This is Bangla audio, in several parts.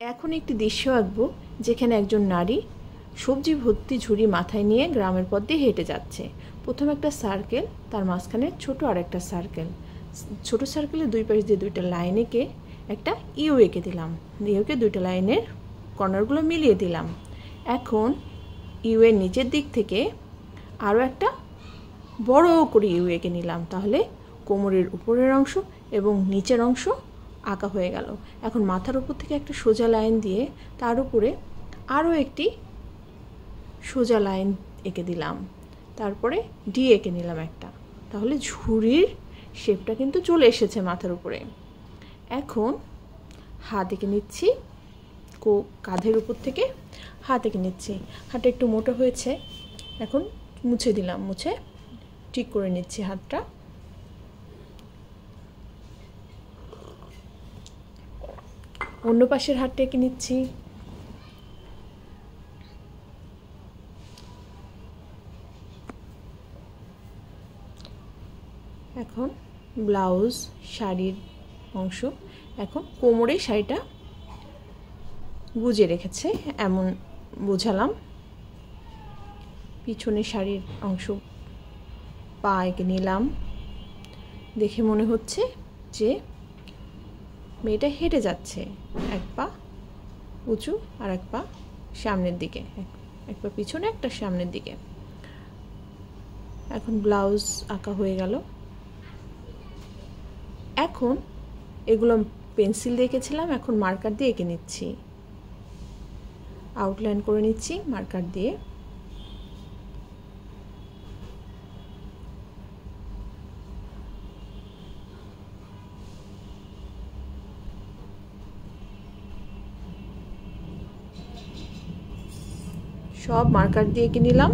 এখন একটি দৃশ্য আঁকবো যেখানে একজন নারী সবজি ভর্তি ঝুড়ি মাথায় নিয়ে গ্রামের পথ দিয়ে হেঁটে যাচ্ছে। প্রথমে একটা সার্কেল, তার মাঝখানে ছোট আরেকটা সার্কেল, ছোট সার্কেলের দুই পাশ দিয়ে দুইটা লাইন এঁকে একটা ইউ এঁকে দিলাম। ইউকে দুইটা লাইনের কর্নারগুলো মিলিয়ে দিলাম। এখন ইউ এর নিচের দিক থেকে আরও একটা বড় করে ইউ এঁকে নিলাম, তাহলে কোমরের উপরের অংশ এবং নিচের অংশ আঁকা হয়ে গেল। এখন মাথার উপর থেকে একটা সোজা লাইন দিয়ে তার উপরে আরও একটি সোজা লাইন এঁকে দিলাম, তারপরে ডি এঁকে নিলাম একটা, তাহলে ঝুড়ির শেপটা কিন্তু চলে এসেছে মাথার উপরে। এখন হাত এঁকে নিচ্ছি, কাঁধের উপর থেকে হাত এঁকে নিচ্ছি। হাতটা একটু মোটা হয়েছে, এখন মুছে দিলাম, মুছে ঠিক করে নিচ্ছি হাতটা। অন্য পাশের হাতটা এঁকে নিচ্ছি। এখন ব্লাউজ, শাড়ির অংশ, এখন কোমরে শাড়িটা গুজে রেখেছে এমন বোঝালাম। পিছনে শাড়ির অংশ পা এঁকে নিলাম। দেখে মনে হচ্ছে যে মেয়েটা হেঁটে যাচ্ছে, এক পা উঁচু আর এক পা সামনের দিকে, এক পা পিছনে একটা সামনের দিকে। এখন ব্লাউজ আঁকা হয়ে গেল। এখন এগুলো পেন্সিল দিয়ে এঁকেছিলাম, এখন মার্কার দিয়ে এঁকে নিচ্ছি, আউটলাইন করে নিচ্ছি মার্কার দিয়ে। সব মার্কার দিয়ে এঁকে নিলাম।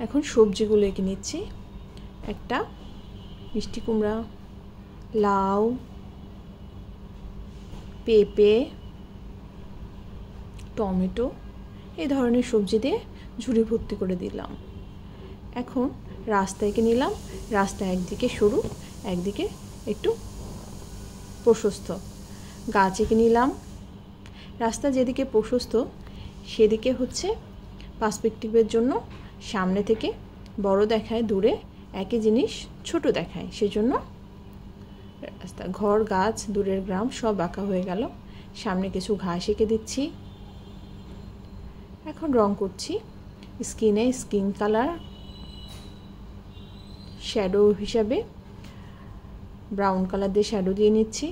এখন সবজিগুলো এঁকে নিচ্ছি। একটা মিষ্টি কুমড়া, লাউ, পেঁপে, টমেটো, এই ধরনের সবজি দিয়ে ঝুড়ি ভর্তি করে দিলাম। এখন রাস্তা এঁকে নিলাম। রাস্তা একদিকে সরু, একদিকে একটু প্রশস্ত। গাছ এঁকে নিলাম। রাস্তা যেদিকে প্রশস্ত সেদিকে হচ্ছে পার্সপেক্টিভের জন্য সামনে থেকে বড় দেখায়, দূরে একই জিনিস ছোট দেখায়, সেজন্য রাস্তা, ঘর, গাছ, দূরের গ্রাম সব আঁকা হয়ে গেল। সামনে কিছু ঘাস এঁকে দিচ্ছি। এখন রং করছি। স্কিনে স্কিন কালার, শ্যাডো হিসাবে ব্রাউন কালার দিয়ে শ্যাডো দিয়ে নিচ্ছি।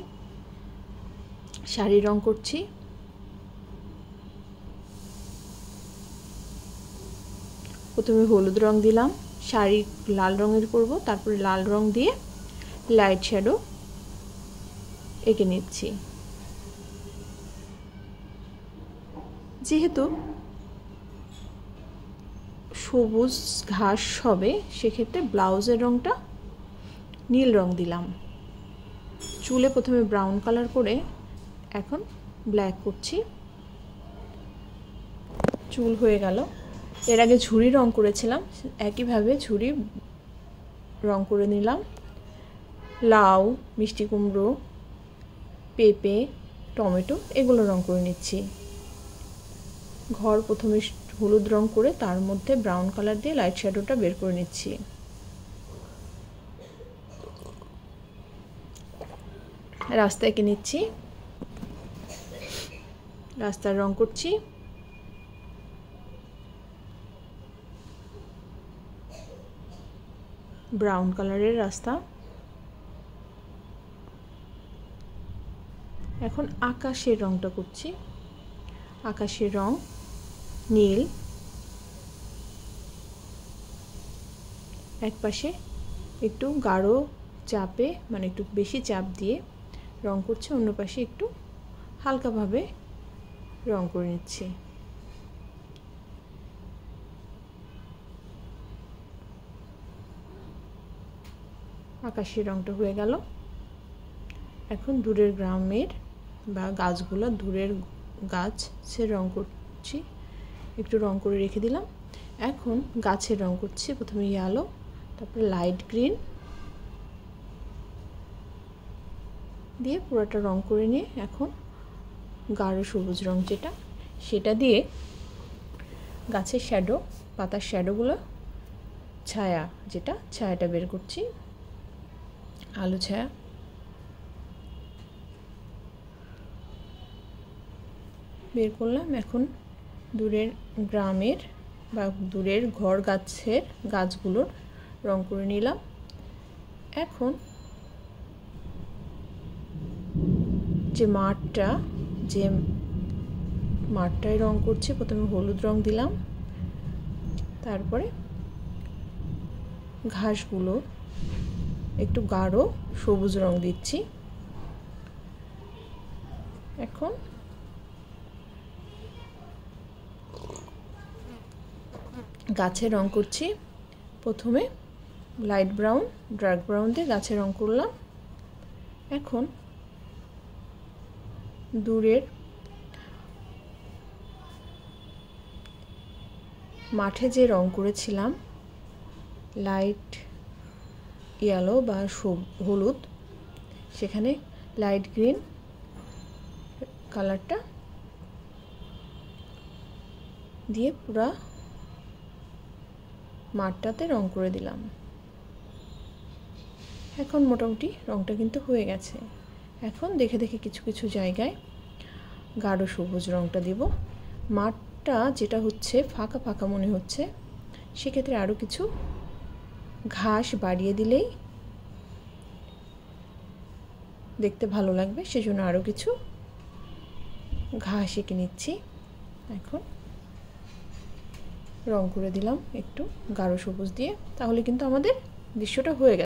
শাড়ি রং করছি। প্রথমে হলুদ রং দিলাম, শাড়ি লাল রঙের করব, তারপরে লাল রং দিয়ে লাইট শ্যাডো এঁকে নিচ্ছি। যেহেতু সবুজ ঘাস হবে সেক্ষেত্রে ব্লাউজের রংটা নীল রং দিলাম। চুলে প্রথমে ব্রাউন কালার করে এখন ব্ল্যাক করছি। চুল হয়ে গেল। এর আগে ঝুড়ি রং করেছিলাম, একইভাবে ঝুড়ি রং করে নিলাম। লাউ, মিষ্টি কুমড়ো, পেঁপে, টমেটো এগুলো রং করে নিচ্ছি। ঘর প্রথমে হলুদ রং করে তার মধ্যে ব্রাউন কালার দিয়ে লাইট শ্যাডোটা বের করে নিচ্ছি। রাস্তা এঁকে নিচ্ছি। রাস্তার রং করছি। ব্রাউন কালারের রাস্তা। এখন আকাশের রংটা করছি। আকাশের রং নীল, এক পাশে একটু গাঢ় চাপে, মানে একটু বেশি চাপ দিয়ে রং করছি, অন্য পাশে একটু হালকাভাবে রং করে নিচ্ছি। আকাশের রংটা হয়ে গেল। এখন দূরের গ্রামের বা গাছগুলো, দূরের গাছ সে রং করছি। একটু রং করে রেখে দিলাম। এখন গাছের রং করছি। প্রথমে ইয়েলো, তারপরে লাইট গ্রিন দিয়ে পুরোটা রং করে নিয়ে এখন গাঢ় সবুজ রং যেটা, সেটা দিয়ে গাছের শ্যাডো, পাতার শ্যাডোগুলো, ছায়া যেটা, ছায়াটা বের করছি। আলো ছায়া বের করলাম। এখন দূরের গ্রামের বা দূরের ঘর গাছের গাছগুলোর রং করে নিলাম। এখন যে মাঠটায় রং করছি, প্রথমে হলুদ রং দিলাম, তারপরে ঘাসগুলো একটু গাঢ় সবুজ রং দিচ্ছি। এখন গাছে রং করছি। প্রথমে লাইট ব্রাউন, ডার্ক ব্রাউন দিয়ে গাছে রং করলাম। এখন দূরের মাঠে যে রং করেছিলাম লাইট ইয়েলো বা হলুদ, সেখানে লাইট গ্রিন কালারটা দিয়ে পুরা মাঠটাতে রং করে দিলাম। এখন মোটামুটি রংটা কিন্তু হয়ে গেছে। এখন দেখে দেখে কিছু কিছু জায়গায় গাঢ় সবুজ রংটা দিব। মাঠটা যেটা হচ্ছে ফাঁকা ফাঁকা মনে হচ্ছে, সেক্ষেত্রে আরও কিছু ঘাস বাড়িয়ে দিলেই দেখতে ভালো লাগবে, সেজন্য আরও কিছু ঘাস এঁকে নিচ্ছি। এখন রং করে দিলাম একটু গাঢ় সবুজ দিয়ে, তাহলে কিন্তু আমাদের দৃশ্যটা হয়ে গেছে।